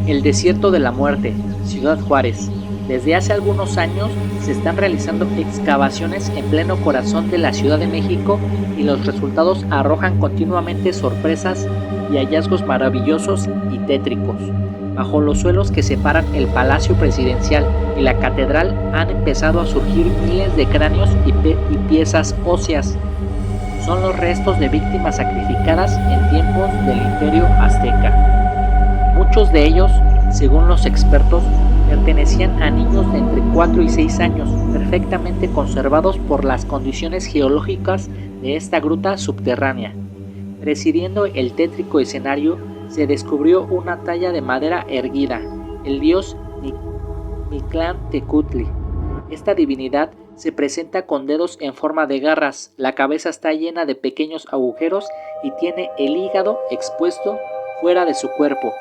El desierto de la muerte, Ciudad Juárez. Desde hace algunos años se están realizando excavaciones en pleno corazón de la Ciudad de México y los resultados arrojan continuamente sorpresas y hallazgos maravillosos y tétricos. Bajo los suelos que separan el Palacio Presidencial y la Catedral han empezado a surgir miles de cráneos y piezas óseas. Son los restos de víctimas sacrificadas en tiempos del Imperio Azteca. Muchos de ellos, según los expertos, pertenecían a niños de entre 4 y 6 años, perfectamente conservados por las condiciones geológicas de esta gruta subterránea. Presidiendo el tétrico escenario, se descubrió una talla de madera erguida, el dios Mictlantecutli. Esta divinidad se presenta con dedos en forma de garras, la cabeza está llena de pequeños agujeros y tiene el hígado expuesto fuera de su cuerpo.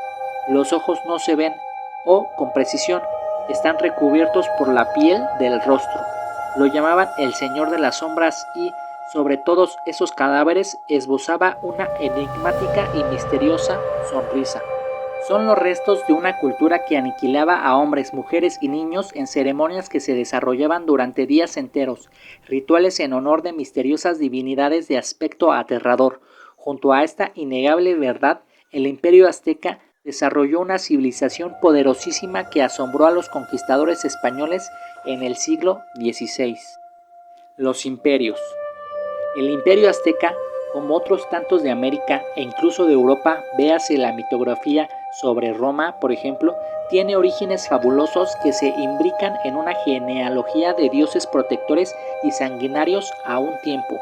Los ojos no se ven o, con precisión, están recubiertos por la piel del rostro. Lo llamaban el Señor de las Sombras y, sobre todos esos cadáveres, esbozaba una enigmática y misteriosa sonrisa. Son los restos de una cultura que aniquilaba a hombres, mujeres y niños en ceremonias que se desarrollaban durante días enteros, rituales en honor de misteriosas divinidades de aspecto aterrador. Junto a esta innegable verdad, el Imperio Azteca desarrolló una civilización poderosísima que asombró a los conquistadores españoles en el siglo XVI. Los imperios. El Imperio Azteca, como otros tantos de América e incluso de Europa, véase la mitografía sobre Roma, por ejemplo, tiene orígenes fabulosos que se imbrican en una genealogía de dioses protectores y sanguinarios a un tiempo.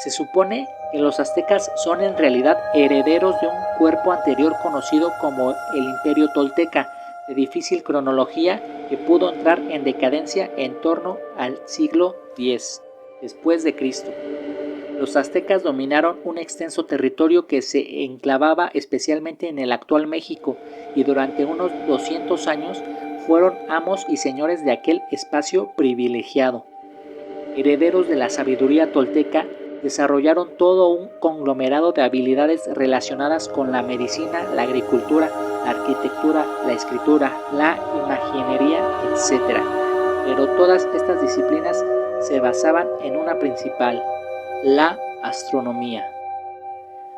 Se supone que los aztecas son en realidad herederos de un cuerpo anterior conocido como el Imperio Tolteca, de difícil cronología que pudo entrar en decadencia en torno al siglo X después de Cristo. Los aztecas dominaron un extenso territorio que se enclavaba especialmente en el actual México y durante unos 200 años fueron amos y señores de aquel espacio privilegiado. Herederos de la sabiduría tolteca, desarrollaron todo un conglomerado de habilidades relacionadas con la medicina, la agricultura, la arquitectura, la escritura, la imaginería, etc. Pero todas estas disciplinas se basaban en una principal: la astronomía.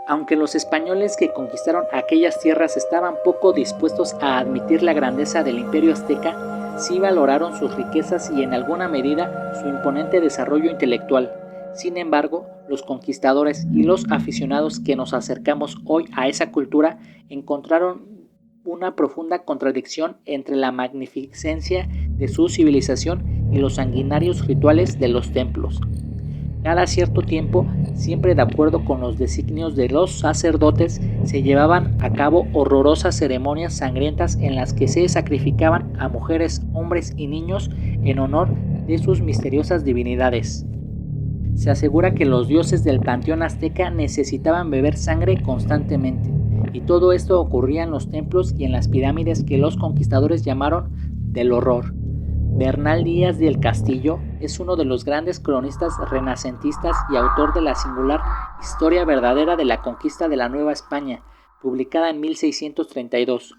Aunque los españoles que conquistaron aquellas tierras estaban poco dispuestos a admitir la grandeza del Imperio Azteca, sí valoraron sus riquezas y en alguna medida su imponente desarrollo intelectual. Sin embargo, los conquistadores y los aficionados que nos acercamos hoy a esa cultura encontraron una profunda contradicción entre la magnificencia de su civilización y los sanguinarios rituales de los templos. Cada cierto tiempo, siempre de acuerdo con los designios de los sacerdotes, se llevaban a cabo horrorosas ceremonias sangrientas en las que se sacrificaban a mujeres, hombres y niños en honor de sus misteriosas divinidades. Se asegura que los dioses del panteón azteca necesitaban beber sangre constantemente, y todo esto ocurría en los templos y en las pirámides que los conquistadores llamaron del horror. Bernal Díaz del Castillo es uno de los grandes cronistas renacentistas y autor de la singular Historia verdadera de la conquista de la Nueva España, publicada en 1632.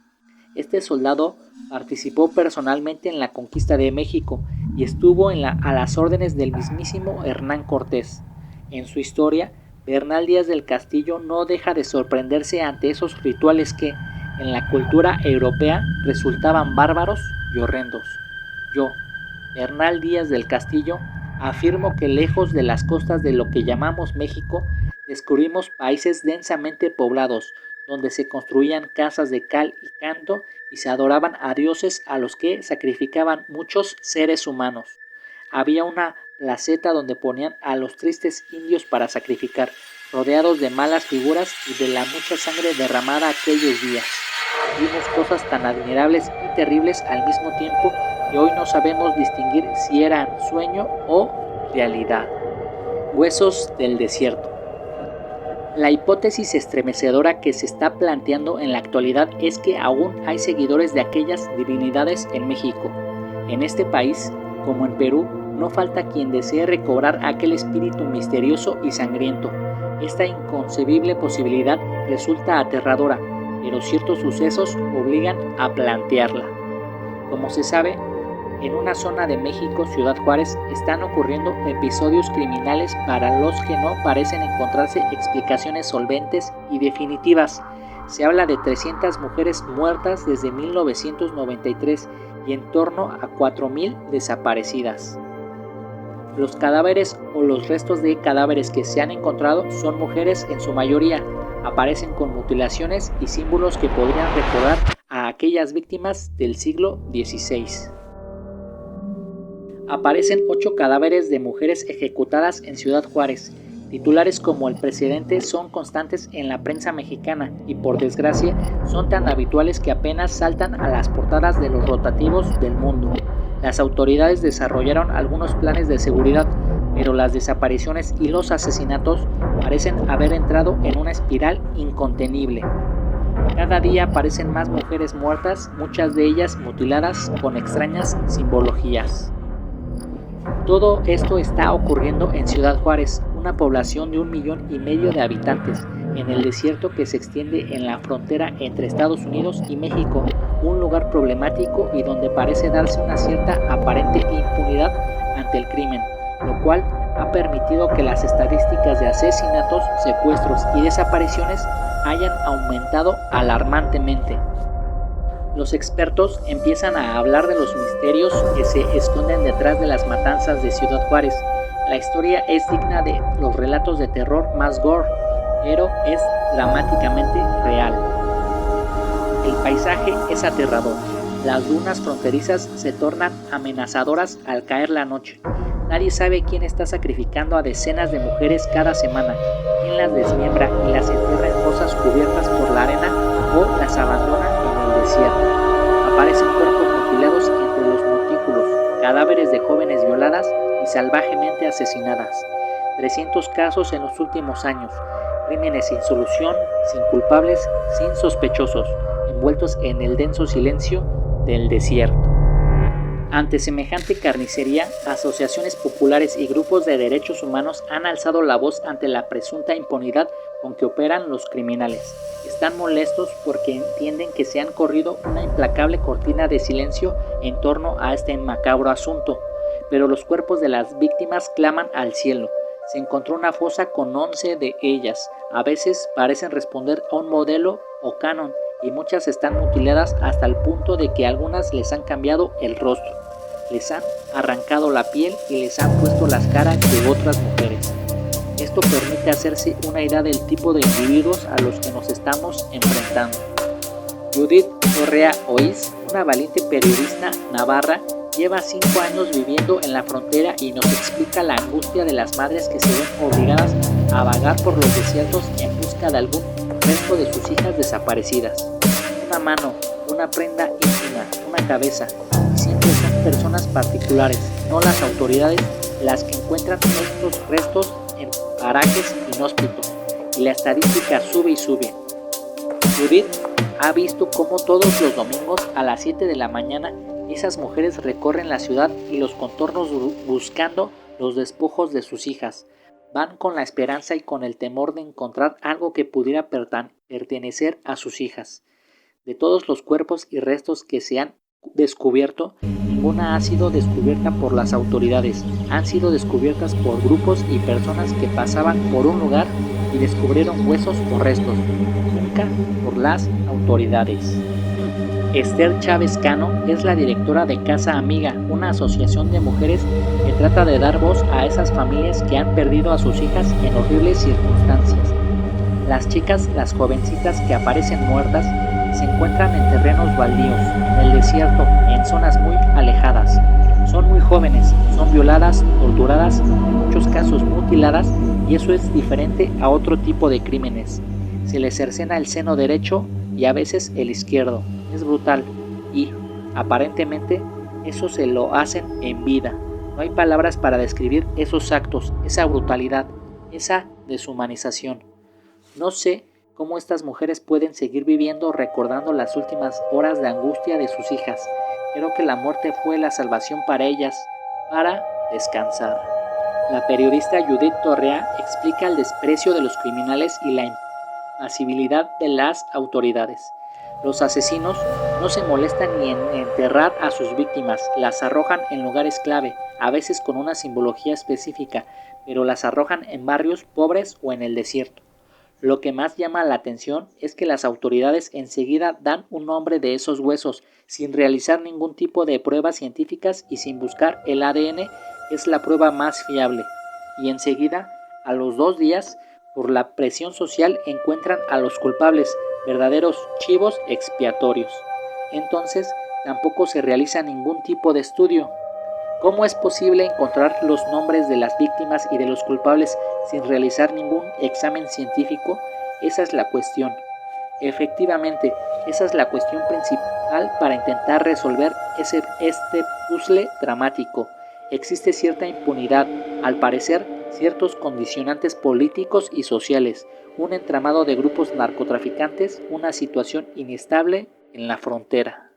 Este soldado participó personalmente en la conquista de México y estuvo a las órdenes del mismísimo Hernán Cortés. En su historia, Bernal Díaz del Castillo no deja de sorprenderse ante esos rituales que, en la cultura europea, resultaban bárbaros y horrendos. Yo, Bernal Díaz del Castillo, afirmo que lejos de las costas de lo que llamamos México, descubrimos países densamente poblados, donde se construían casas de cal y canto y se adoraban a dioses a los que sacrificaban muchos seres humanos. Había una placeta donde ponían a los tristes indios para sacrificar, rodeados de malas figuras y de la mucha sangre derramada aquellos días. Vimos cosas tan admirables y terribles al mismo tiempo que hoy no sabemos distinguir si eran sueño o realidad. Huesos del desierto. La hipótesis estremecedora que se está planteando en la actualidad es que aún hay seguidores de aquellas divinidades en México. En este país, como en Perú, no falta quien desee recobrar aquel espíritu misterioso y sangriento. Esta inconcebible posibilidad resulta aterradora, pero ciertos sucesos obligan a plantearla. Como se sabe, en una zona de México, Ciudad Juárez, están ocurriendo episodios criminales para los que no parecen encontrarse explicaciones solventes y definitivas. Se habla de 300 mujeres muertas desde 1993 y en torno a 4,000 desaparecidas. Los cadáveres o los restos de cadáveres que se han encontrado son mujeres en su mayoría. Aparecen con mutilaciones y símbolos que podrían recordar a aquellas víctimas del siglo XVI. Aparecen 8 cadáveres de mujeres ejecutadas en Ciudad Juárez. Titulares como el precedente son constantes en la prensa mexicana y, por desgracia, son tan habituales que apenas saltan a las portadas de los rotativos del mundo. Las autoridades desarrollaron algunos planes de seguridad, pero las desapariciones y los asesinatos parecen haber entrado en una espiral incontenible. Cada día aparecen más mujeres muertas, muchas de ellas mutiladas con extrañas simbologías. Todo esto está ocurriendo en Ciudad Juárez, una población de 1,5 millones de habitantes, en el desierto que se extiende en la frontera entre Estados Unidos y México, un lugar problemático y donde parece darse una cierta aparente impunidad ante el crimen, lo cual ha permitido que las estadísticas de asesinatos, secuestros y desapariciones hayan aumentado alarmantemente. Los expertos empiezan a hablar de los misterios que se esconden detrás de las matanzas de Ciudad Juárez. La historia es digna de los relatos de terror más gore, pero es dramáticamente real. El paisaje es aterrador. Las dunas fronterizas se tornan amenazadoras al caer la noche. Nadie sabe quién está sacrificando a decenas de mujeres cada semana, quién las desmiembra y las entierra en fosas cubiertas por la arena o las abandona en el desierto. Aparecen cuerpos mutilados entre los montículos, cadáveres de jóvenes violadas y salvajemente asesinadas. 300 casos en los últimos años, crímenes sin solución, sin culpables, sin sospechosos, envueltos en el denso silencio del desierto. Ante semejante carnicería, asociaciones populares y grupos de derechos humanos han alzado la voz ante la presunta impunidad con que operan los criminales. Están molestos porque entienden que se han corrido una implacable cortina de silencio en torno a este macabro asunto, pero los cuerpos de las víctimas claman al cielo. Se encontró una fosa con 11 de ellas. A veces parecen responder a un modelo o canon, y muchas están mutiladas hasta el punto de que algunas les han cambiado el rostro, les han arrancado la piel y les han puesto las caras de otras mujeres. Esto permite hacerse una idea del tipo de individuos a los que nos estamos enfrentando. Judith Torrea Oiz, una valiente periodista navarra, lleva 5 años viviendo en la frontera y nos explica la angustia de las madres que se ven obligadas a vagar por los desiertos en busca de algún resto de sus hijas desaparecidas. Una mano, una prenda íntima, una cabeza, y siempre son personas particulares, no las autoridades, las que encuentran estos restos en parajes inhóspitos, y la estadística sube y sube. Judith ha visto cómo todos los domingos a las 7 de la mañana esas mujeres recorren la ciudad y los contornos buscando los despojos de sus hijas. Van con la esperanza y con el temor de encontrar algo que pudiera pertenecer a sus hijas. De todos los cuerpos y restos que se han descubierto, ninguna ha sido descubierta por las autoridades. Han sido descubiertas por grupos y personas que pasaban por un lugar y descubrieron huesos o restos, nunca por las autoridades. Esther Chávez Cano es la directora de Casa Amiga, una asociación de mujeres que trata de dar voz a esas familias que han perdido a sus hijas en horribles circunstancias. Las chicas, las jovencitas que aparecen muertas, se encuentran en terrenos baldíos, en el desierto, en zonas muy alejadas. Son muy jóvenes, son violadas, torturadas, en muchos casos mutiladas, y eso es diferente a otro tipo de crímenes. Se les cercena el seno derecho y a veces el izquierdo. Es brutal y, aparentemente, eso se lo hacen en vida. No hay palabras para describir esos actos, esa brutalidad, esa deshumanización. No sé cómo estas mujeres pueden seguir viviendo recordando las últimas horas de angustia de sus hijas. Creo que la muerte fue la salvación para ellas, para descansar. La periodista Judith Torrea explica el desprecio de los criminales y la impasibilidad de las autoridades. Los asesinos no se molestan ni en enterrar a sus víctimas, las arrojan en lugares clave, a veces con una simbología específica, pero las arrojan en barrios pobres o en el desierto. Lo que más llama la atención es que las autoridades enseguida dan un nombre de esos huesos, sin realizar ningún tipo de pruebas científicas y sin buscar el ADN, es la prueba más fiable. Y enseguida, a los 2 días, por la presión social encuentran a los culpables, verdaderos chivos expiatorios. Entonces, tampoco se realiza ningún tipo de estudio. ¿Cómo es posible encontrar los nombres de las víctimas y de los culpables sin realizar ningún examen científico? Esa es la cuestión. Efectivamente, esa es la cuestión principal para intentar resolver este puzzle dramático. Existe cierta impunidad, al parecer, ciertos condicionantes políticos y sociales, un entramado de grupos narcotraficantes, una situación inestable en la frontera.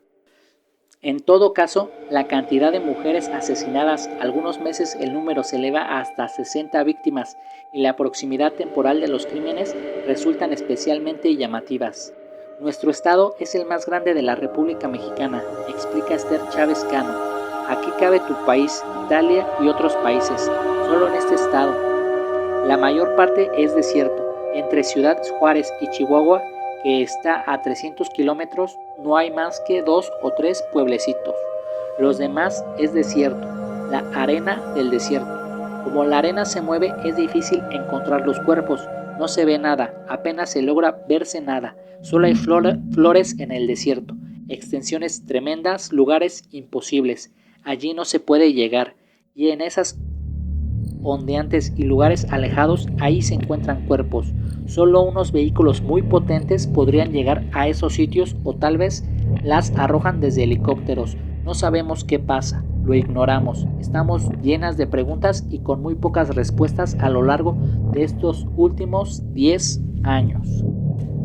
En todo caso, la cantidad de mujeres asesinadas, algunos meses el número se eleva hasta 60 víctimas y la proximidad temporal de los crímenes resultan especialmente llamativas. Nuestro estado es el más grande de la República Mexicana, explica Esther Chávez Cano. Aquí cabe tu país, Italia y otros países, solo en este estado. La mayor parte es desierto. Entre Ciudad Juárez y Chihuahua, que está a 300 kilómetros, no hay más que 2 o 3 pueblecitos. Los demás es desierto, la arena del desierto. Como la arena se mueve, es difícil encontrar los cuerpos. No se ve nada, apenas se logra verse nada. Solo hay flores en el desierto. Extensiones tremendas, lugares imposibles. Allí no se puede llegar. Y en esas ondeantes y lugares alejados, ahí se encuentran cuerpos. Solo unos vehículos muy potentes podrían llegar a esos sitios o tal vez las arrojan desde helicópteros. No sabemos qué pasa, lo ignoramos. Estamos llenas de preguntas y con muy pocas respuestas a lo largo de estos últimos 10 años.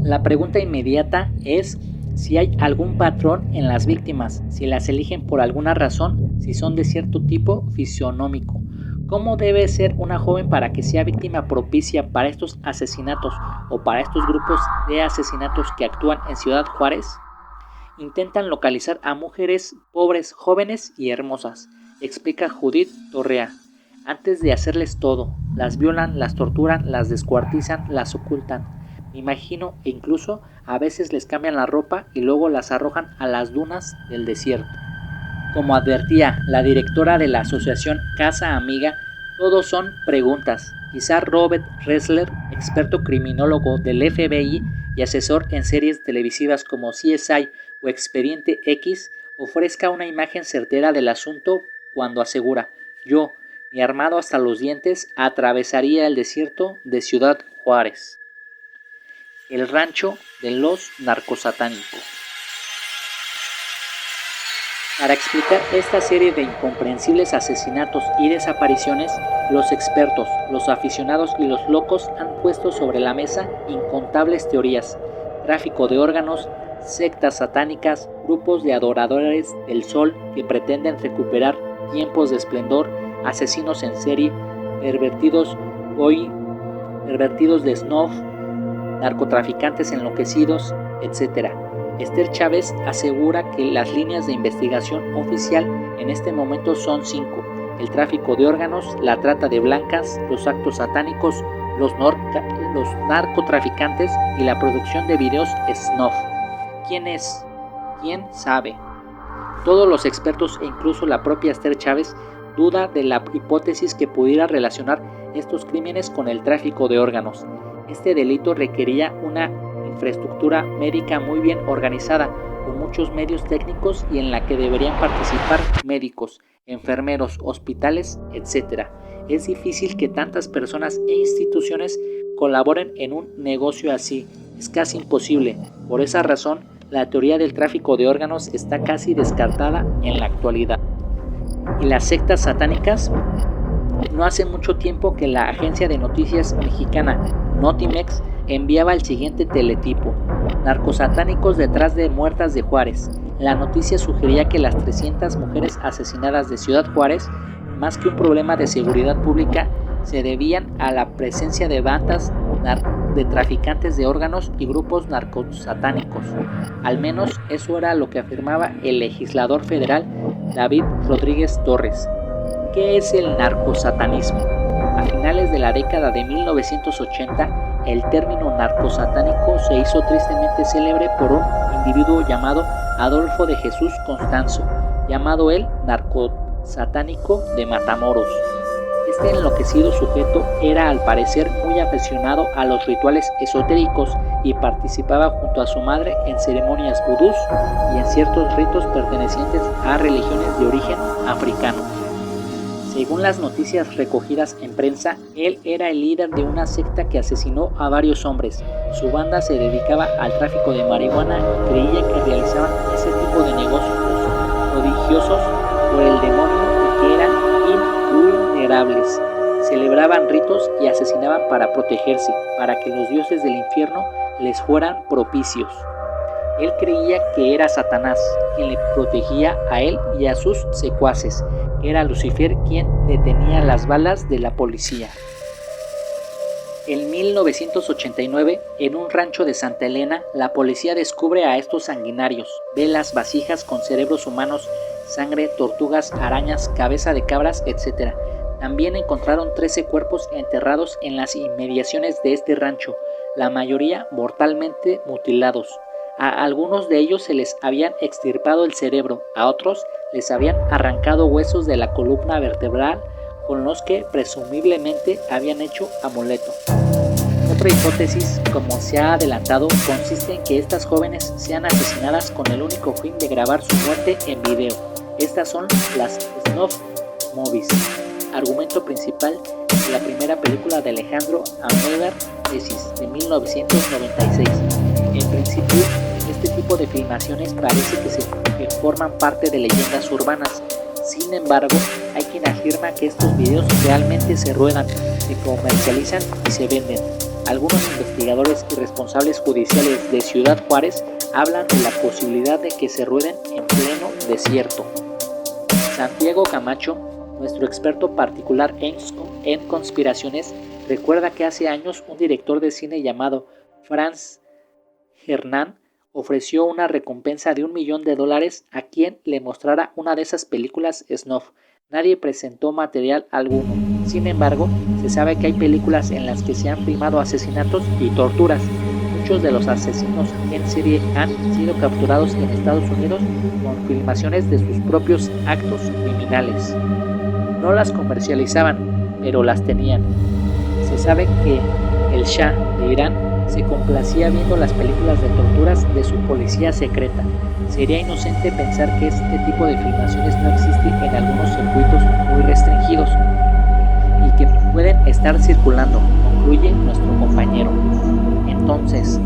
La pregunta inmediata es si hay algún patrón en las víctimas, si las eligen por alguna razón, si son de cierto tipo fisionómico. ¿Cómo debe ser una joven para que sea víctima propicia para estos asesinatos o para estos grupos de asesinatos que actúan en Ciudad Juárez? Intentan localizar a mujeres pobres, jóvenes y hermosas, explica Judith Torrea. Antes de hacerles todo, las violan, las torturan, las descuartizan, las ocultan. Me imagino e incluso a veces les cambian la ropa y luego las arrojan a las dunas del desierto. Como advertía la directora de la asociación Casa Amiga, todo son preguntas. Quizá Robert Ressler, experto criminólogo del FBI y asesor en series televisivas como CSI o Expediente X, ofrezca una imagen certera del asunto cuando asegura: yo, ni armado hasta los dientes, atravesaría el desierto de Ciudad Juárez. El rancho de los narcosatánicos. Para explicar esta serie de incomprensibles asesinatos y desapariciones, los expertos, los aficionados y los locos han puesto sobre la mesa incontables teorías: tráfico de órganos, sectas satánicas, grupos de adoradores del sol que pretenden recuperar tiempos de esplendor, asesinos en serie, pervertidos de snuff, narcotraficantes enloquecidos, etc. Esther Chávez asegura que las líneas de investigación oficial en este momento son 5: el tráfico de órganos, la trata de blancas, los actos satánicos, los narcotraficantes y la producción de videos snuff. ¿Quién es? ¿Quién sabe? Todos los expertos e incluso la propia Esther Chávez duda de la hipótesis que pudiera relacionar estos crímenes con el tráfico de órganos. Este delito requería una infraestructura médica muy bien organizada, con muchos medios técnicos y en la que deberían participar médicos, enfermeros, hospitales, etc. Es difícil que tantas personas e instituciones colaboren en un negocio así. Es casi imposible. Por esa razón, la teoría del tráfico de órganos está casi descartada en la actualidad. ¿Y las sectas satánicas? No hace mucho tiempo que la agencia de noticias mexicana Notimex enviaba el siguiente teletipo: narcosatánicos detrás de muertas de Juárez. La noticia sugería que las 300 mujeres asesinadas de Ciudad Juárez, más que un problema de seguridad pública, se debían a la presencia de bandas de traficantes de órganos y grupos narcosatánicos. Al menos eso era lo que afirmaba el legislador federal David Rodríguez Torres. ¿Qué es el narcosatanismo? A finales de la década de 1980, el término narcosatánico se hizo tristemente célebre por un individuo llamado Adolfo de Jesús Constanzo, llamado el narcosatánico de Matamoros. Este enloquecido sujeto era al parecer muy aficionado a los rituales esotéricos y participaba junto a su madre en ceremonias vudús y en ciertos ritos pertenecientes a religiones de origen africano. Según las noticias recogidas en prensa, él era el líder de una secta que asesinó a varios hombres. Su banda se dedicaba al tráfico de marihuana y creía que realizaban ese tipo de negocios prodigiosos por el demonio y que eran invulnerables. Celebraban ritos y asesinaban para protegerse, para que los dioses del infierno les fueran propicios. Él creía que era Satanás quien le protegía a él y a sus secuaces. Era Lucifer quien detenía las balas de la policía. En 1989, en un rancho de Santa Elena, la policía descubre a estos sanguinarios: velas, vasijas con cerebros humanos, sangre, tortugas, arañas, cabeza de cabras, etc. También encontraron 13 cuerpos enterrados en las inmediaciones de este rancho, la mayoría mortalmente mutilados. A algunos de ellos se les habían extirpado el cerebro, a otros les habían arrancado huesos de la columna vertebral con los que presumiblemente habían hecho amuleto. Otra hipótesis, como se ha adelantado, consiste en que estas jóvenes sean asesinadas con el único fin de grabar su muerte en video. Estas son las snuff movies, argumento principal de la primera película de Alejandro Amenábar Tesis de 1996. En principio, este tipo de filmaciones parece que forman parte de leyendas urbanas. Sin embargo, hay quien afirma que estos videos realmente se ruedan, se comercializan y se venden. Algunos investigadores y responsables judiciales de Ciudad Juárez hablan de la posibilidad de que se rueden en pleno desierto. Santiago Camacho, nuestro experto particular en conspiraciones, recuerda que hace años un director de cine llamado Franz Hernán ofreció una recompensa de $1 millón a quien le mostrara una de esas películas snuff. Nadie presentó material alguno. Sin embargo, se sabe que hay películas en las que se han filmado asesinatos y torturas. Muchos de los asesinos en serie han sido capturados en Estados Unidos con filmaciones de sus propios actos criminales. No las comercializaban, pero las tenían. Se sabe que el Shah de Irán se complacía viendo las películas de torturas de su policía secreta. Sería inocente pensar que este tipo de filmaciones no existe en algunos circuitos muy restringidos y que pueden estar circulando, concluye nuestro compañero. Entonces,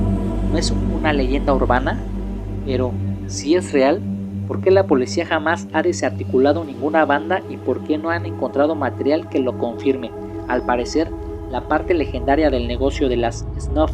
¿no es una leyenda urbana? Pero, si es real, ¿por qué la policía jamás ha desarticulado ninguna banda y por qué no han encontrado material que lo confirme? Al parecer, la parte legendaria del negocio de las snuff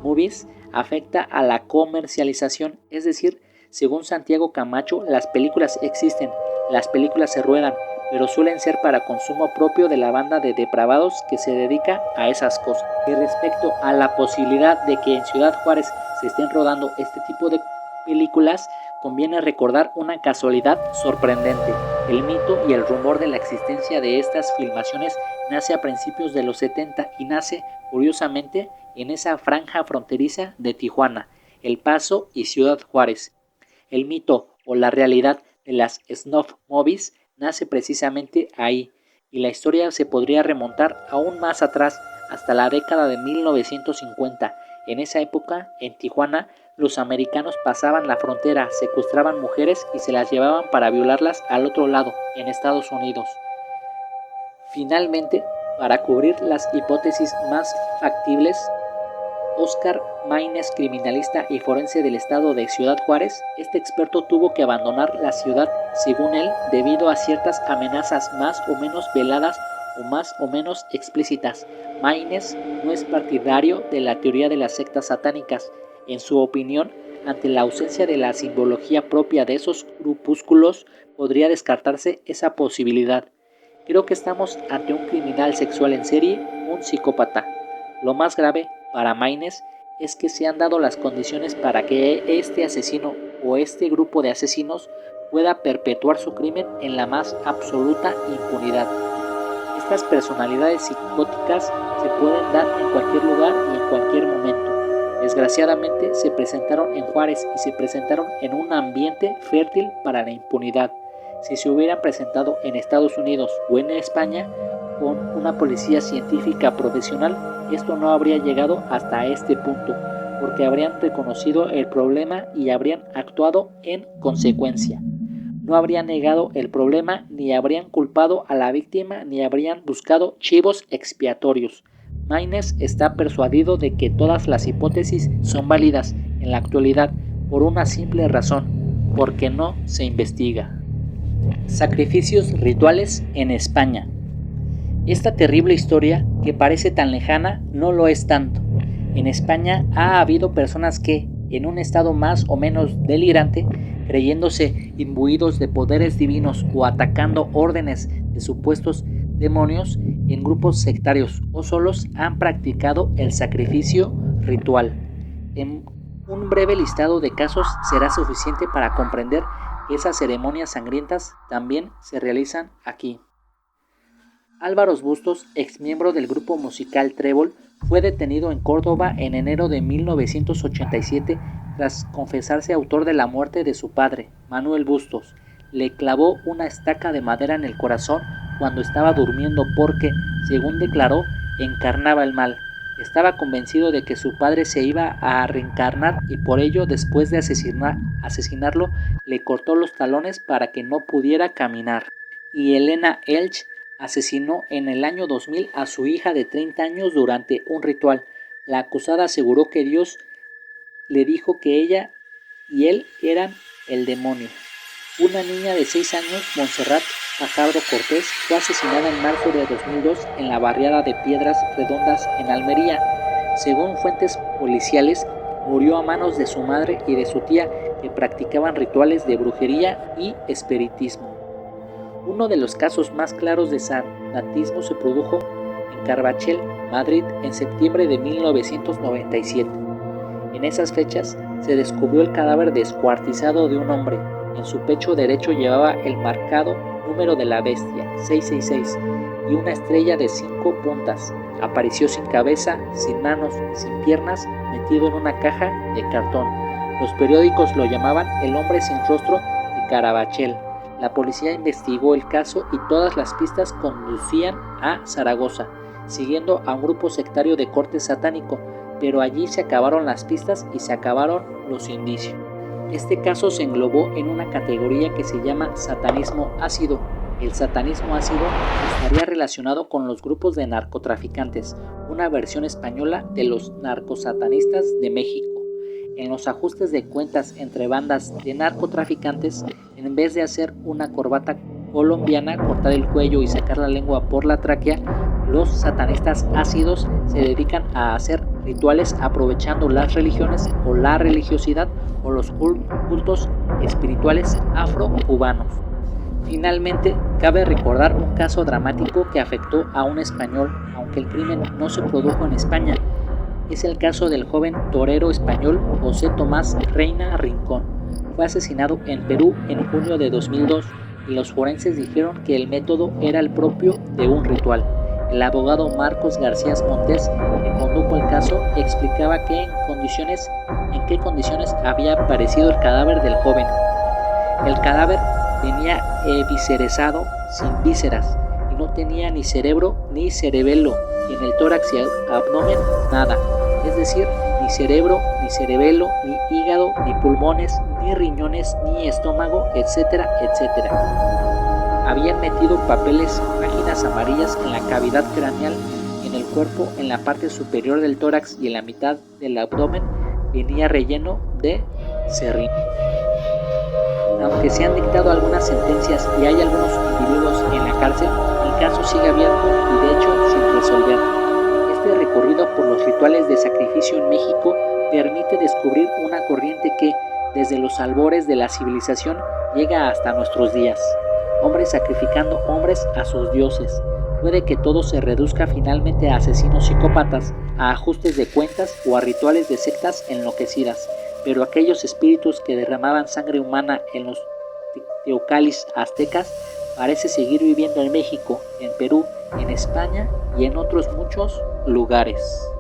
movies afecta a la comercialización, es decir, según Santiago Camacho, las películas existen, las películas se ruedan, pero suelen ser para consumo propio de la banda de depravados que se dedica a esas cosas. Y respecto a la posibilidad de que en Ciudad Juárez se estén rodando este tipo de películas, conviene recordar una casualidad sorprendente. El mito y el rumor de la existencia de estas filmaciones nace a principios de los 70 y nace, curiosamente, en esa franja fronteriza de Tijuana, El Paso y Ciudad Juárez. El mito o la realidad de las snuff movies nace precisamente ahí, y la historia se podría remontar aún más atrás, hasta la década de 1950. En esa época, en Tijuana, los americanos pasaban la frontera, secuestraban mujeres y se las llevaban para violarlas al otro lado, en Estados Unidos. Finalmente, para cubrir las hipótesis más factibles, Oscar Maínez, criminalista y forense del estado de Ciudad Juárez, este experto tuvo que abandonar la ciudad, según él, debido a ciertas amenazas más o menos veladas o más o menos explícitas. Maínez no es partidario de la teoría de las sectas satánicas. En su opinión, ante la ausencia de la simbología propia de esos grupúsculos, podría descartarse esa posibilidad. Creo que estamos ante un criminal sexual en serie, un psicópata. Lo más grave para Maynes es que se han dado las condiciones para que este asesino o este grupo de asesinos pueda perpetuar su crimen en la más absoluta impunidad. Estas personalidades psicóticas se pueden dar en cualquier lugar y en cualquier momento. Desgraciadamente se presentaron en Juárez y se presentaron en un ambiente fértil para la impunidad. Si se hubieran presentado en Estados Unidos o en España con una policía científica profesional, esto no habría llegado hasta este punto, porque habrían reconocido el problema y habrían actuado en consecuencia. No habrían negado el problema, ni habrían culpado a la víctima, ni habrían buscado chivos expiatorios. Maynes está persuadido de que todas las hipótesis son válidas en la actualidad por una simple razón, porque no se investiga. Sacrificios rituales en España. Esta terrible historia, que parece tan lejana, no lo es tanto. En España ha habido personas que, en un estado más o menos delirante, creyéndose imbuidos de poderes divinos o atacando órdenes de supuestos demonios, en grupos sectarios o solos han practicado el sacrificio ritual. En un breve listado de casos será suficiente para comprender que esas ceremonias sangrientas también se realizan aquí. Álvaro Bustos, exmiembro del grupo musical Trébol, fue detenido en Córdoba en enero de 1987 tras confesarse autor de la muerte de su padre, Manuel Bustos. Le clavó una estaca de madera en el corazón cuando estaba durmiendo porque, según declaró, encarnaba el mal. Estaba convencido de que su padre se iba a reencarnar y por ello, después de asesinarlo, le cortó los talones para que no pudiera caminar. Y Elena Elch asesinó en el año 2000 a su hija de 30 años durante un ritual. La acusada aseguró que Dios le dijo que ella y él eran el demonio. Una niña de 6 años, Montserrat Fajardo Cortés, fue asesinada en marzo de 2002 en la barriada de Piedras Redondas en Almería. Según fuentes policiales, murió a manos de su madre y de su tía, que practicaban rituales de brujería y espiritismo. Uno de los casos más claros de satanismo se produjo en Carabanchel, Madrid, en septiembre de 1997. En esas fechas se descubrió el cadáver descuartizado de un hombre. En su pecho derecho llevaba el marcado número de la bestia, 666, y una estrella de 5 puntas. Apareció sin cabeza, sin manos, sin piernas, metido en una caja de cartón. Los periódicos lo llamaban el hombre sin rostro de Carabanchel. La policía investigó el caso y todas las pistas conducían a Zaragoza, siguiendo a un grupo sectario de corte satánico, pero allí se acabaron las pistas y se acabaron los indicios. Este caso se englobó en una categoría que se llama satanismo ácido. El satanismo ácido estaría relacionado con los grupos de narcotraficantes, una versión española de los narcosatanistas de México. En los ajustes de cuentas entre bandas de narcotraficantes, en vez de hacer una corbata colombiana, cortar el cuello y sacar la lengua por la tráquea, los satanistas ácidos se dedican a hacer rituales aprovechando las religiones o la religiosidad o los cultos espirituales afro-cubanos. Finalmente, cabe recordar un caso dramático que afectó a un español, aunque el crimen no se produjo en España. Es el caso del joven torero español José Tomás Reina Rincón. Fue asesinado en Perú en junio de 2002 y los forenses dijeron que el método era el propio de un ritual. El abogado Marcos García Montes, que condujo el caso, explicaba en qué condiciones había aparecido el cadáver del joven. El cadáver venía eviscerado, sin vísceras, y no tenía ni cerebro ni cerebelo, y en el tórax y abdomen nada, es decir, ni cerebro, ni cerebelo, ni hígado, ni pulmones, ni riñones, ni estómago, etcétera, etcétera. Habían metido papeles, páginas amarillas en la cavidad craneal, en el cuerpo, en la parte superior del tórax y en la mitad del abdomen venía relleno de serrín. Aunque se han dictado algunas sentencias y hay algunos individuos en la cárcel, el caso sigue abierto y de hecho sin resolver. Este recorrido por los rituales de sacrificio en México permite descubrir una corriente que, desde los albores de la civilización, llega hasta nuestros días. Hombres sacrificando hombres a sus dioses. Puede que todo se reduzca finalmente a asesinos psicópatas, a ajustes de cuentas o a rituales de sectas enloquecidas, pero aquellos espíritus que derramaban sangre humana en los teocalis aztecas parece seguir viviendo en México, en Perú, en España y en otros muchos lugares.